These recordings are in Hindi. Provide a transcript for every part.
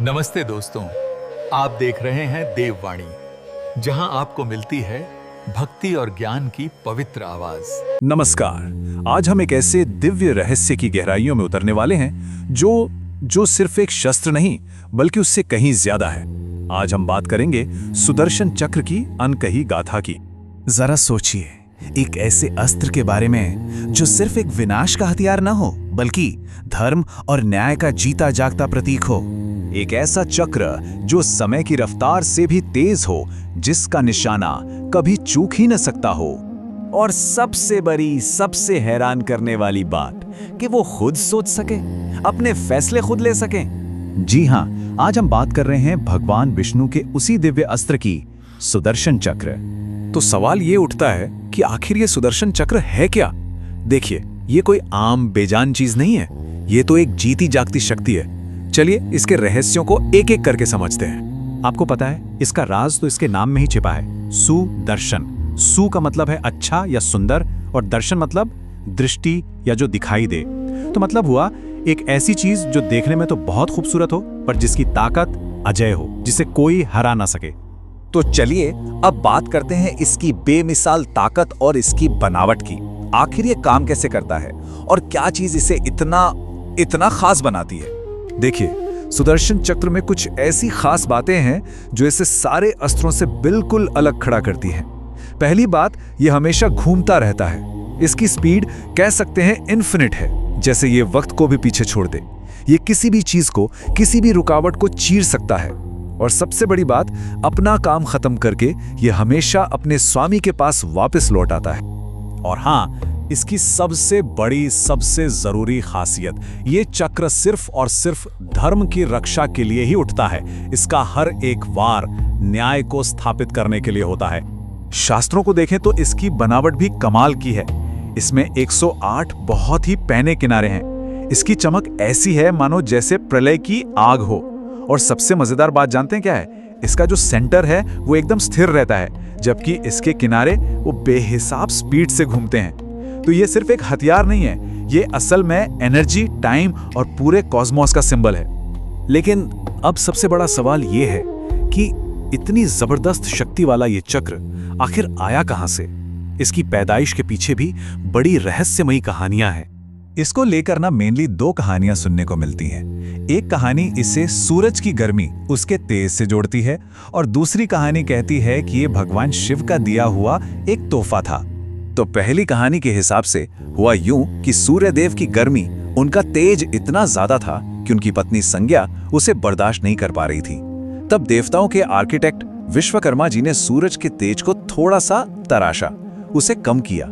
नमस्ते दोस्तों, आप देख रहे हैं देववाणी, जहां आपको मिलती है भक्ति और ज्ञान की पवित्र आवाज। नमस्कार। आज हम एक ऐसे दिव्य रहस्य की गहराइयों में उतरने वाले हैं जो सिर्फ एक शस्त्र नहीं बल्कि उससे कहीं ज्यादा है। आज हम बात करेंगे सुदर्शन चक्र की अनकही गाथा की। जरा सोचिए, एक ऐसे अस्त्र के बारे में जो सिर्फ एक विनाश का हथियार न हो बल्कि धर्म और न्याय का जीता जागता प्रतीक हो। एक ऐसा चक्र जो समय की रफ्तार से भी तेज हो, जिसका निशाना कभी चूक ही न सकता हो। और सबसे बड़ी, सबसे हैरान करने वाली बात कि वो खुद सोच सके, अपने फैसले खुद ले सके। जी हाँ, आज हम बात कर रहे हैं भगवान विष्णु के उसी दिव्य अस्त्र की, सुदर्शन चक्र। तो सवाल ये उठता है कि आखिर ये सुदर्शन चक्र है क्या? देखिए, ये कोई आम बेजान चीज नहीं है, ये तो एक जीती जागती शक्ति है। चलिए इसके रहस्यों को एक एक करके समझते हैं। आपको पता है, इसका राज तो इसके नाम में ही छिपा है, सुदर्शन। सु का मतलब है अच्छा या सुंदर, और दर्शन मतलब दृष्टि या जो दिखाई दे। तो मतलब हुआ एक ऐसी चीज जो देखने में तो बहुत खूबसूरत हो पर जिसकी ताकत अजेय हो, जिसे कोई हरा ना सके। तो चलिए अब बात करते हैं इसकी बेमिसाल ताकत और इसकी बनावट की। आखिर ये काम कैसे करता है और क्या चीज इसे इतना खास बनाती है? देखिए, सुदर्शन चक्र में कुछ ऐसी खास बातें हैं जो इसे सारे अस्त्रों से बिल्कुल अलग खड़ा करती हैं। पहली बात, ये हमेशा घूमता रहता है। इसकी स्पीड कह सकते हैं इन्फिनिट है, जैसे ये वक्त को भी पीछे छोड़ दे। ये किसी भी चीज को, किसी भी रुकावट को चीर सकता है। और सबसे बड़ी बात, अपना काम खत्म करके ये हमेशा अपने स्वामी के पास वापस लौट आता है। और हाँ, इसकी सबसे बड़ी, सबसे जरूरी खासियत, ये चक्र सिर्फ और सिर्फ धर्म की रक्षा के लिए ही उठता है। इसका हर एक वार न्याय को स्थापित करने के लिए होता है। शास्त्रों को देखें तो इसकी बनावट भी कमाल की है। इसमें 108 बहुत ही पैने किनारे हैं। इसकी चमक ऐसी है मानो जैसे प्रलय की आग हो। और सबसे मजेदार बात जानते हैं क्या है? इसका जो सेंटर है वो एकदम स्थिर रहता है, जबकि इसके किनारे वो बेहिसाब स्पीड से घूमते हैं। तो ये सिर्फ एक हथियार नहीं है, ये असल में एनर्जी, टाइम और पूरे कॉस्मोस का सिंबल है। लेकिन अब सबसे बड़ा सवाल ये है कि इतनी जबरदस्त शक्ति वाला ये चक्र आखिर आया कहां से? इसकी पैदाइश के पीछे भी बड़ी रहस्यमयी कहानियां हैं। इसको लेकर ना मेनली दो कहानियां सुनने को मिलती हैं। एक कहानी इसे सूरज की गर्मी उसके तेज से जोड़ती है, और दूसरी कहानी कहती है कि ये भगवान शिव का दिया हुआ एक तोहफा था। तो पहली कहानी के हिसाब से हुआ यूं कि सूर्यदेव की गर्मी, उनका तेज इतना ज्यादा था कि उनकी पत्नी संज्ञा उसे बर्दाश्त नहीं कर पा रही थी। तब देवताओं के आर्किटेक्ट विश्वकर्मा जी ने सूरज के तेज को थोड़ा सा तराशा, उसे कम किया।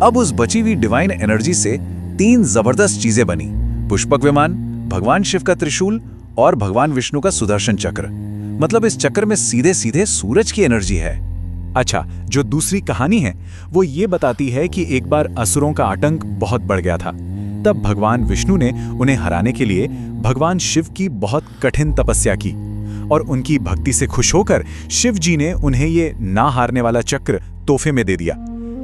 अब उस बची हुई डिवाइन एनर्जी से 3 जबरदस्त चीजें बनी: पुष्पक विमान, भगवान शिव का त्रिशूल और भगवान विष्णु का सुदर्शन चक्र। मतलब इस चक्र में सीधे सीधे सूरज की एनर्जी है। अच्छा, जो दूसरी कहानी है वो ये बताती है कि एक बार असुरों का आतंक बहुत बढ़ गया था। तब भगवान विष्णु ने उन्हें हराने के लिए भगवान शिव की बहुत कठिन तपस्या की, और उनकी भक्ति से खुश होकर शिव जी ने उन्हें ये ना हारने वाला चक्र तोहफे में दे दिया।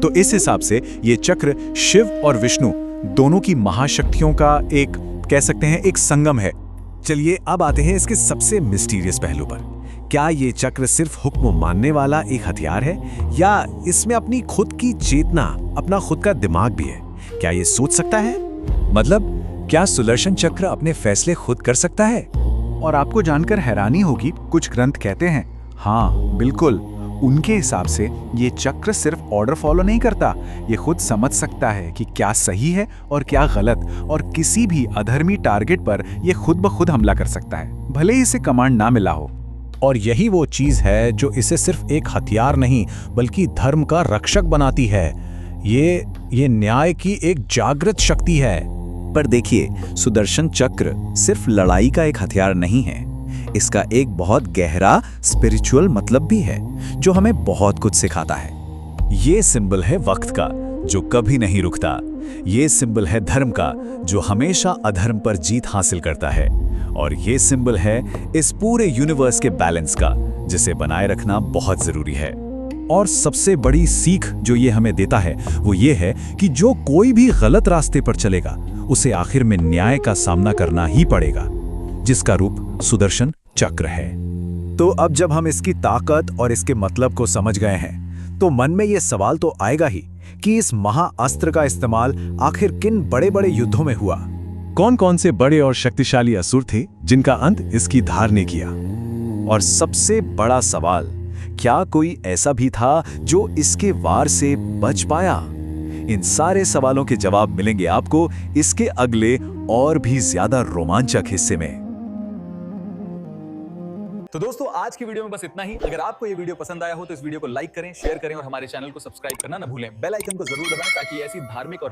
तो इस हिसाब से ये चक्र शिव और विष्णु दोनों की महाशक्तियों का एक, कह सकते हैं, एक संगम है। चलिए अब आते हैं इसके सबसे मिस्टीरियस पहलू पर। क्या ये चक्र सिर्फ हुक्म मानने वाला एक हथियार है, या इसमें अपनी खुद की चेतना, अपना खुद का दिमाग भी है? क्या ये सोच सकता है? मतलब क्या सुदर्शन चक्र अपने फैसले खुद कर सकता है? और आपको जानकर हैरानी होगी, कुछ ग्रंथ कहते हैं हाँ बिल्कुल, उनके हिसाब से ये चक्र सिर्फ ऑर्डर फॉलो नहीं करता, ये खुद समझ सकता है कि क्या सही है और क्या गलत, और किसी भी अधर्मी टारगेट पर ये खुद ब खुद हमला कर सकता है, भले ही इसे कमांड ना मिला हो। और यही वो चीज है जो इसे सिर्फ एक हथियार नहीं बल्कि धर्म का रक्षक बनाती है। ये न्याय की एक जागृत शक्ति है। पर देखिए, सुदर्शन चक्र सिर्फ लड़ाई का एक हथियार नहीं है, इसका एक बहुत गहरा स्पिरिचुअल मतलब भी है जो हमें बहुत कुछ सिखाता है। ये सिंबल है वक्त का जो कभी नहीं रुकता। ये सिंबल है धर्म का जो हमेशा अधर्म पर जीत हासिल करता है। और ये सिंबल है इस पूरे यूनिवर्स के बैलेंस का, जिसे बनाए रखना बहुत जरूरी है। और सबसे बड़ी सीख जो ये हमें देता है वो ये है कि जो कोई भी गलत रास्ते पर चलेगा उसे आखिर में न्याय का सामना करना ही पड़ेगा, जिसका रूप सुदर्शन चक्र है। तो अब जब हम इसकी ताकत और इसके मतलब को समझ गए हैं, तो मन में यह सवाल तो आएगा ही कि इस महाअस्त्र का इस्तेमाल आखिर किन बड़े-बड़े युद्धों में हुआ। कौन कौन से बड़े और शक्तिशाली असुर थे जिनका अंत इसकी धार ने किया? और सबसे बड़ा सवाल, क्या कोई ऐसा भी था जो इसके वार से बच पाया? इन सारे सवालों के जवाब मिलेंगे आपको इसके अगले और भी ज्यादा रोमांचक हिस्से में। तो दोस्तों आज की वीडियो में बस इतना ही। अगर आपको ये वीडियो पसंद आया हो तो इस वीडियो को लाइक करें, शेयर करें और हमारे चैनल को सब्सक्राइब करना न भूलें। बेल आइकन को जरूर दबाएं ताकि ऐसी धार्मिक और